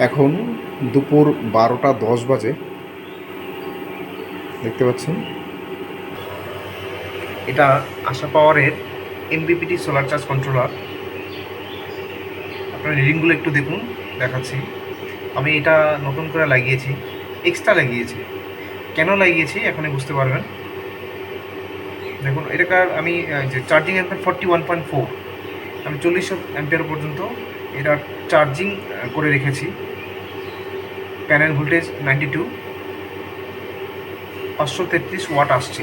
এখন দুপুর 12টা 10 বাজে, দেখতে পাচ্ছেন। এটা আশা পাওয়ারের এমপিপিটি সোলার চার্জ কন্ট্রোলার। আপনার রিডিংগুলো একটু দেখুন, দেখাচ্ছি। আমি এটা নতুন করে লাগিয়েছি, এক্সট্রা লাগিয়েছি। কেন লাগিয়েছি এখনই বুঝতে পারবেন। দেখুন, এটাকার আমি যে চার্জিং অ্যাম্পিয়ার 41.4, আমি 40 অ্যাম্পিয়ার পর্যন্ত এটা চার্জিং করে রেখেছি। প্যানেল ভোল্টেজ 92, 533 ওয়াট আসছে।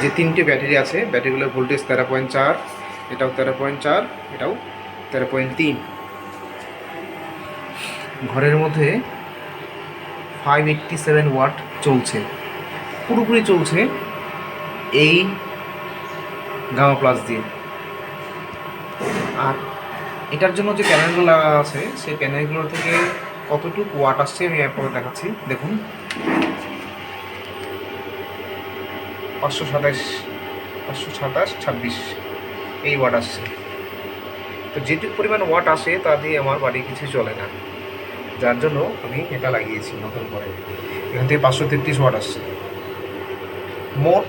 যে তিনটে ব্যাটারি আছে, ব্যাটারিগুলোর ভোল্টেজ 13.4, এটাও 13.4, এটাও 13.3। ঘরের মধ্যে 587 ওয়াট চলছে, পুরোপুরি চলছে এই গামা প্লাস দিয়ে। আর এটার জন্য যে প্যানেলগুলো লাগা আছে, সেই প্যানেলগুলো থেকে কতটুকু ওয়াট আসছে আমি আপনাদের দেখাচ্ছি। দেখুন, 527, 527, 26 এই ওয়াট আসছে। তো যেটুকু পরিমাণ ওয়াট আসে তা দিয়ে আমার বাড়ি কিছু চলে না, যার জন্য আমি এটা লাগিয়েছি নতুন করে। এখান থেকে 533 ওয়াট আসছে। মোট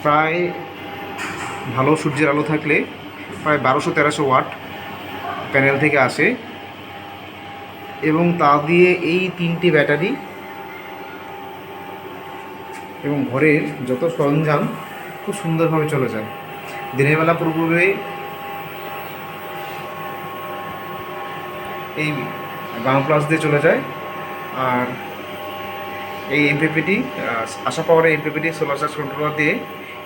প্রায় ভালো সূর্যের আলো থাকলে প্রায় 1200-1300 ওয়াট প্যানেল থেকে আসে, এবং তা দিয়ে এই তিনটি ব্যাটারি এবং ঘরের যত সরঞ্জাম খুব সুন্দরভাবে চলে যায়। দিনের বেলা পুরোপুরি এই গামা প্লাস দিয়ে চলে যায়। আর এই এমপিপিটি আশা পাওয়ারের এমপিপিটি সোলার চার্জ কন্ট্রোলার দিয়ে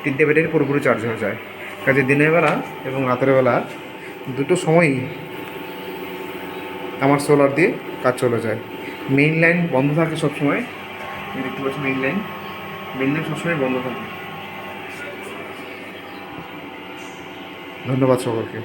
তিনটে ব্যাটারি পুরোপুরি চার্জ হয়ে যায়। কাজে দিনের বেলা এবং রাতের বেলা দুটো সময়ই আমার সোলার দিয়ে কাজ চলে যায়। মেইন লাইন বন্ধ থাকে সবসময়, দেখতে পাচ্ছি মেইন লাইন সবসময় বন্ধ থাকে। ধন্যবাদ সকলকে।